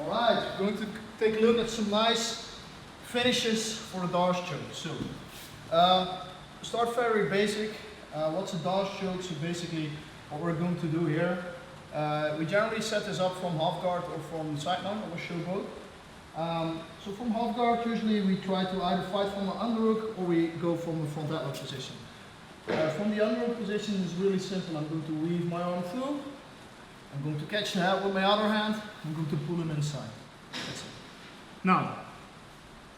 Alright, we're going to take a look at some nice finishes for the Dars choke. So, start very basic. What's a Dars choke? So basically what we're going to do here, we generally set this up from half guard or from side mount. I will show both. So from half guard, usually we try to either fight from an underhook or we go from a front headlock position. From the underhook position is really simple. I'm going to weave my arm through. I'm going to catch the head with my other hand. I'm going to pull him inside. That's it. Now,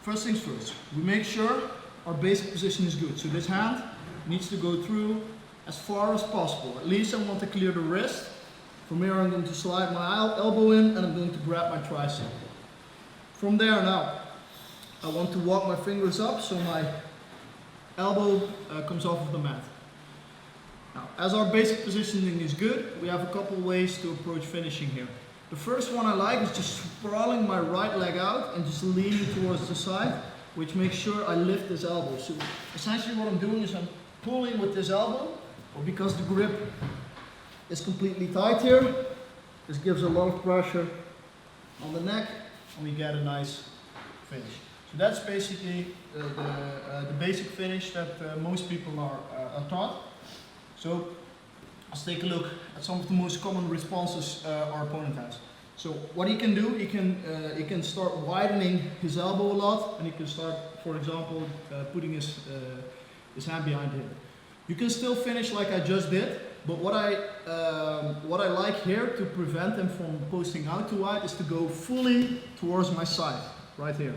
first things first. We make sure our basic position is good. So this hand needs to go through as far as possible. At least I want to clear the wrist. From here I'm going to slide my elbow in and I'm going to grab my tricep. From there now, I want to walk my fingers up so my elbow comes off of the mat. Now, as our basic positioning is good, we have a couple ways to approach finishing here. The first one I like is just sprawling my right leg out and just leaning towards the side, which makes sure I lift this elbow. So essentially what I'm doing is I'm pulling with this elbow, but because the grip is completely tight here, this gives a lot of pressure on the neck and we get a nice finish. So that's basically the basic finish that most people are taught. So let's take a look at some of the most common responses our opponent has. So what he can do, he can start widening his elbow a lot, and he can start, for example, putting his hand behind him. You can still finish like I just did, but what I like here to prevent him from posting out too wide is to go fully towards my side, right here.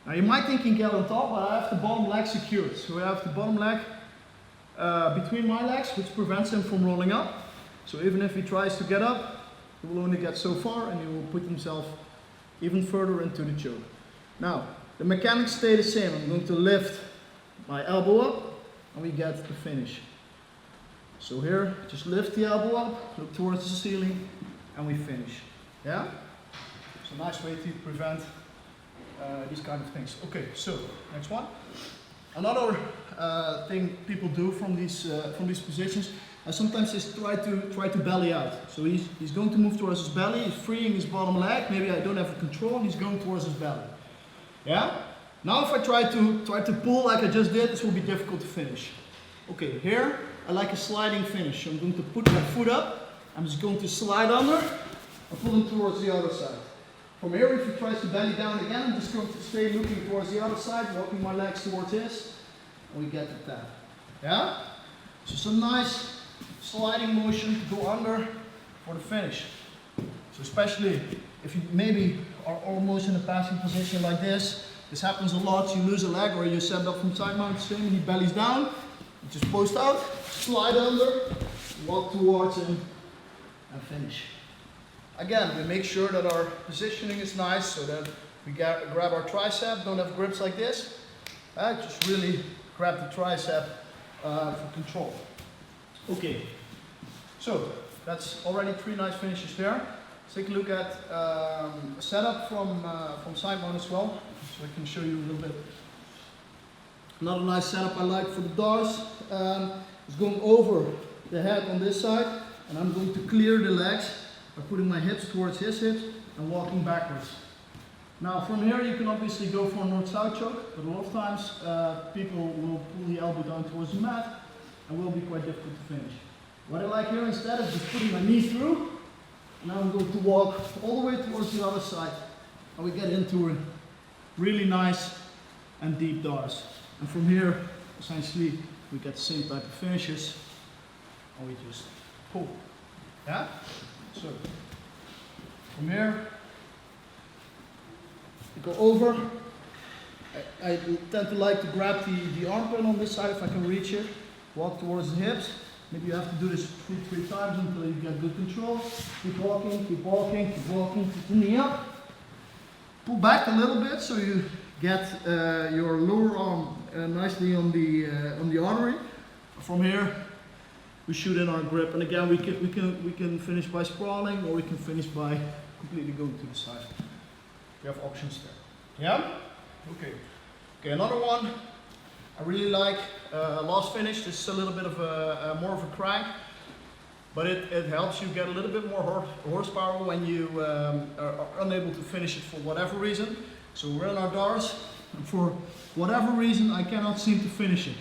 Now you might think he can get on top, but I have the bottom leg secured. So I have the bottom leg between my legs, which prevents him from rolling up. So even if he tries to get up, he will only get so far and he will put himself even further into the choke. Now, the mechanics stay the same. I'm going to lift my elbow up and we get the finish. So here, just lift the elbow up, look towards the ceiling and we finish. Yeah? It's a nice way to prevent these kind of things. Okay, so next one. Another thing people do from these positions, sometimes is try to belly out. So he's going to move towards his belly, he's freeing his bottom leg. Maybe I don't have control, and he's going towards his belly. Yeah. Now if I try to pull like I just did, this will be difficult to finish. Okay, here I like a sliding finish. So I'm going to put my foot up. I'm just going to slide under and pull him towards the other side. From here, if he tries to belly down again, I'm just going to stay looking towards the other side, walking my legs towards his, and we get the tap. Yeah? So some nice sliding motion to go under for the finish. So especially if you maybe are almost in a passing position like this happens a lot, you lose a leg or you set up from side mount swing and he bellies down, you just post out, slide under, walk towards him, and finish. Again, we make sure that our positioning is nice so that we grab our tricep, don't have grips like this. Just really grab the tricep for control. Okay, so that's already 3 nice finishes there. Let's take a look at a setup from side mount as well, so I can show you a little bit. Another nice setup I like for the Dars is going over the head on this side, and I'm going to clear the legs by putting my hips towards his hips and walking backwards. Now from here you can obviously go for a north-south choke, but a lot of times people will pull the elbow down towards the mat and will be quite difficult to finish. What I like here instead is just putting my knee through, and now I'm going to walk all the way towards the other side, and we get into a really nice and deep Dars. And from here essentially we get the same type of finishes and we just pull. Yeah? So, from here, you go over. I tend to like to grab the armpit on this side if I can reach it. Walk towards the hips. Maybe you have to do this 3 times until you get good control. Keep walking, keep walking, keep walking, keep the knee up. Pull back a little bit so you get your lower arm nicely on the artery. From here, we shoot in our grip, and again we can finish by sprawling, or we can finish by completely going to the side. We have options there. Yeah? Okay. Okay, another one I really like, last finish. This is a little bit of more of a crank, but it helps you get a little bit more horsepower when you are unable to finish it for whatever reason. So we're in our doors, and for whatever reason I cannot seem to finish it.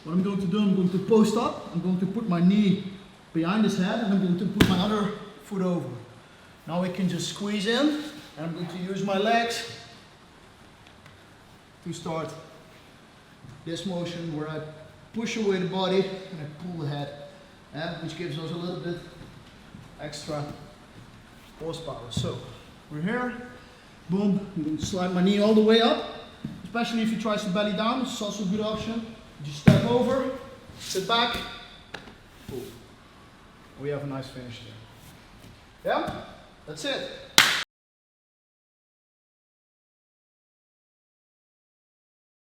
What I'm going to do, I'm going to post up, I'm going to put my knee behind his head, and I'm going to put my other foot over. Now we can just squeeze in, and I'm going to use my legs to start this motion where I push away the body and I pull the head, which gives us a little bit extra horsepower. So we're here, boom, I'm going to slide my knee all the way up, especially if he tries to belly down, it's also a good option. Just step over, sit back, boom. We have a nice finish there. Yeah, that's it.